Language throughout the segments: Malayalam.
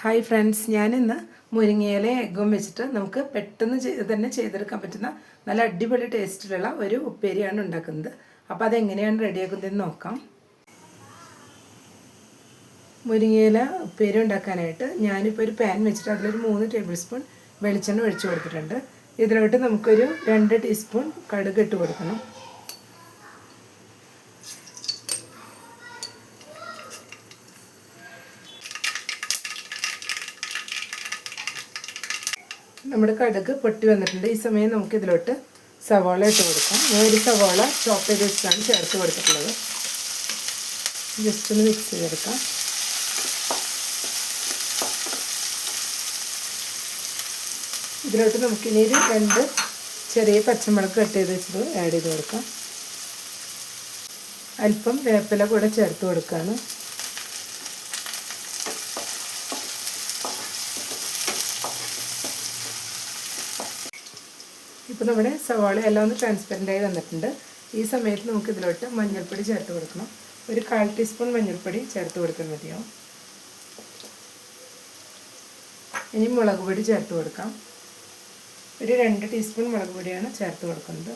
ഹായ് ഫ്രണ്ട്സ്, ഞാനിന്ന് മുരിങ്ങയില എഗ്ഗും വെച്ചിട്ട് നമുക്ക് പെട്ടെന്ന് തന്നെ ചെയ്തെടുക്കാൻ പറ്റുന്ന നല്ല അടിപൊളി ടേസ്റ്റിലുള്ള ഒരു ഉപ്പേരിയാണ് ഉണ്ടാക്കുന്നത്. അപ്പോൾ അതെങ്ങനെയാണ് റെഡിയാക്കുന്നതെന്ന് നോക്കാം. മുരിങ്ങയില ഉപ്പേരി ഉണ്ടാക്കാനായിട്ട് ഞാനിപ്പോൾ ഒരു പാൻ വെച്ചിട്ട് അതിലൊരു 3 ടേബിൾ സ്പൂൺ വെളിച്ചെണ്ണ ഒഴിച്ചു കൊടുത്തിട്ടുണ്ട്. ഇതിലോട്ട് നമുക്കൊരു 2 ടീസ്പൂൺ കടുക് ഇട്ട് കൊടുക്കണം. നമ്മുടെ കടുക് പൊട്ടി വന്നിട്ടുണ്ട്. ഈ സമയം നമുക്ക് ഇതിലോട്ട് സവാള ഇട്ട് കൊടുക്കാം. ഞാൻ ഒരു സവാള ചോപ്പ് ചെയ്ത് വെച്ചിട്ടാണ് ചേർത്ത് കൊടുത്തിട്ടുള്ളത്. ജസ്റ്റ് ഒന്ന് മിക്സ് ചെയ്തെടുക്കാം. ഇതിലോട്ട് നമുക്കിനി ഒരു 2 ചെറിയ പച്ചമുളക് കട്ട് ചെയ്ത് വെച്ചത് ആഡ് ചെയ്ത് കൊടുക്കാം. അല്പം വേപ്പില കൂടെ ചേർത്ത് കൊടുക്കുകയാണ്. ഇപ്പോൾ നമ്മുടെ സവാള എല്ലാം ഒന്ന് ട്രാൻസ്പെറൻ്റായി വന്നിട്ടുണ്ട്. ഈ സമയത്ത് നമുക്ക് ഇതിലോട്ട് മഞ്ഞൾപ്പൊടി ചേർത്ത് കൊടുക്കണം. ഒരു 1/4 ടീസ്പൂൺ മഞ്ഞൾപ്പൊടി ചേർത്ത് കൊടുക്കാൻ മതിയാവും. ഇനി മുളക് പൊടി ചേർത്ത് കൊടുക്കാം. ഒരു 2 ടീസ്പൂൺ മുളക് പൊടിയാണ് ചേർത്ത് കൊടുക്കുന്നത്.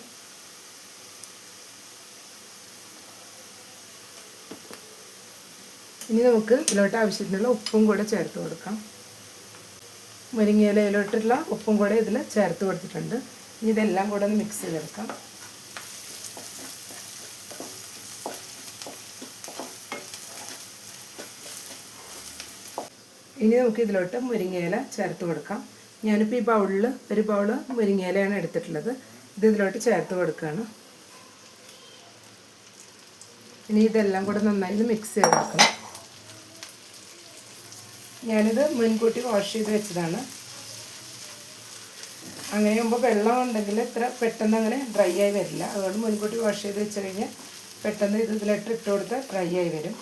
ഇനി നമുക്ക് ഇതിലോട്ട് ആവശ്യത്തിനുള്ള ഉപ്പും കൂടെ ചേർത്ത് കൊടുക്കാം. മുരിങ്ങയിലയിലോട്ടുള്ള ഉപ്പും കൂടെ ഇതിൽ ചേർത്ത് കൊടുത്തിട്ടുണ്ട്. ഇനി ഇതെല്ലാം കൂടെ ഒന്ന് മിക്സ് ചെയ്തെടുക്കാം. ഇനി നമുക്ക് ഇതിലോട്ട് മുരിങ്ങയില ചേർത്ത് കൊടുക്കാം. ഞാനിപ്പോൾ ഈ ബൗളിൽ ഒരു ബൗള് മുരിങ്ങയിലയാണ് എടുത്തിട്ടുള്ളത്. ഇത് ഇതിലോട്ട് ചേർത്ത് കൊടുക്കുകയാണ്. ഇനി ഇതെല്ലാം കൂടെ നന്നായി മിക്സ് ചെയ്തെടുക്കണം. ഞാനിത് മുൻകൂട്ടി വാഷ് ചെയ്ത് വെച്ചതാണ്. അങ്ങനെ ആകുമ്പോൾ വെള്ളം ഉണ്ടെങ്കിൽ ഇത്ര പെട്ടെന്ന് അങ്ങനെ ഡ്രൈ ആയി വരില്ല. അതുകൊണ്ട് മുൻകൂട്ടി വാഷ് ചെയ്ത് വെച്ച് കഴിഞ്ഞാൽ പെട്ടെന്ന് ഇതിലിട്ട് കൊടുത്ത് ഡ്രൈ ആയി വരും.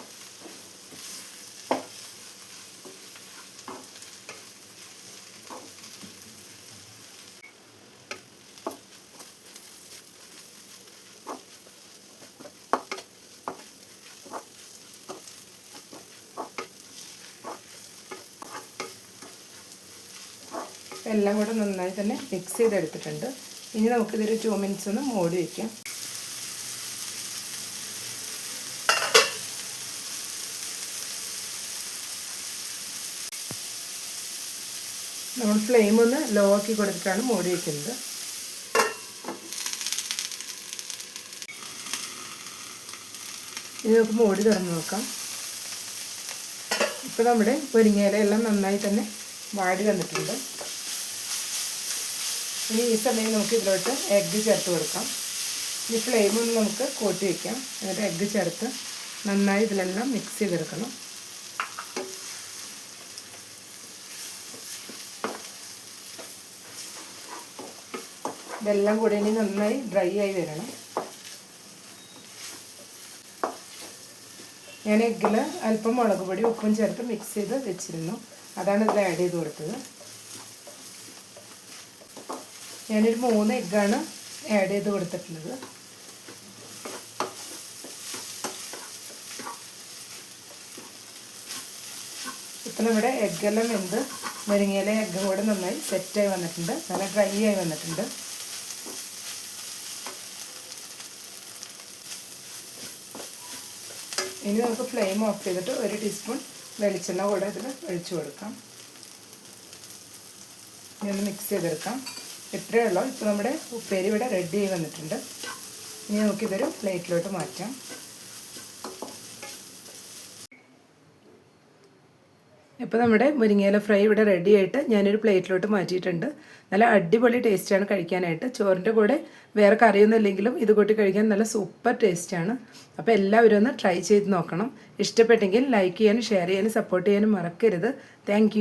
എല്ലാം കൂടെ നന്നായി തന്നെ മിക്സ് ചെയ്തെടുത്തിട്ടുണ്ട്. ഇനി നമുക്കിതൊരു 2 മിനിറ്റ്സ് ഒന്ന് മൂടി വയ്ക്കാം. നമ്മൾ ഫ്ലെയിം ഒന്ന് ലോ ആക്കി കൊടുത്തിട്ടാണ് മൂടി വയ്ക്കുന്നത്. ഇനി നമുക്ക് മൂടി തുറന്ന് നോക്കാം. ഇപ്പോൾ നമ്മുടെ മുരിങ്ങയില എല്ലാം നന്നായി തന്നെ വാടി വന്നിട്ടുണ്ട്. ഇനി ഈ സമയം നമുക്ക് ഇതിലോട്ട് എഗ്ഗ് ചേർത്ത് കൊടുക്കാം. ഈ ഫ്ലെയിം ഒന്ന് നമുക്ക് കൂട്ടി വയ്ക്കാം. എന്നിട്ട് എഗ്ഗ് ചേർത്ത് നന്നായി ഇതിലെല്ലാം മിക്സ് ചെയ്തെടുക്കണം. ഇതെല്ലാം കൂടി ഇനി നന്നായി ഡ്രൈ ആയി വരണം. ഞാൻ എഗ്ഗിൽ അല്പം മുളക് പൊടി ഉപ്പും ചേർത്ത് മിക്സ് ചെയ്ത് വെച്ചിരുന്നു. അതാണ് ഇതിൽ ആഡ് ചെയ്ത് കൊടുത്തത്. ഞാനൊരു 3 എഗ്ഗാണ് ആഡ് ചെയ്ത് കൊടുത്തിട്ടുള്ളത്. ഇപ്പം നമ്മുടെ എഗ്ഗെല്ലാം വെന്ത് മുരിങ്ങയില എഗ്ഗും കൂടെ നന്നായി സെറ്റായി വന്നിട്ടുണ്ട്. നല്ല ഡ്രൈ ആയി വന്നിട്ടുണ്ട്. ഇനി നമുക്ക് ഫ്ലെയിം ഓഫ് ചെയ്തിട്ട് 1 ടീസ്പൂൺ വെളിച്ചെണ്ണ കൂടെ ഇതിൽ ഒഴിച്ചു കൊടുക്കാം. ഇനി ഒന്ന് മിക്സ് ചെയ്തെടുക്കാം. ഇത്രയേ ഉള്ളൂ. ഇപ്പോൾ നമ്മുടെ ഉപ്പേരി ഇവിടെ റെഡി ആയി വന്നിട്ടുണ്ട്. ഇനി നമുക്കിതൊരു പ്ലേറ്റിലോട്ട് മാറ്റാം. ഇപ്പോൾ നമ്മുടെ മുരിങ്ങയില ഫ്രൈ ഇവിടെ റെഡി ആയിട്ട് ഞാനൊരു പ്ലേറ്റിലോട്ട് മാറ്റിയിട്ടുണ്ട്. നല്ല അടിപൊളി ടേസ്റ്റാണ് കഴിക്കാനായിട്ട്. ചോറിൻ്റെ കൂടെ വേറെ കറിയൊന്നും ഇല്ലെങ്കിലും ഇത് കൂട്ടി കഴിക്കാൻ നല്ല സൂപ്പർ ടേസ്റ്റാണ്. അപ്പോൾ എല്ലാവരും ഒന്ന് ട്രൈ ചെയ്ത് നോക്കണം. ഇഷ്ടപ്പെട്ടെങ്കിൽ ലൈക്ക് ചെയ്യാനും ഷെയർ ചെയ്യാനും സപ്പോർട്ട് ചെയ്യാനും മറക്കരുത്. താങ്ക്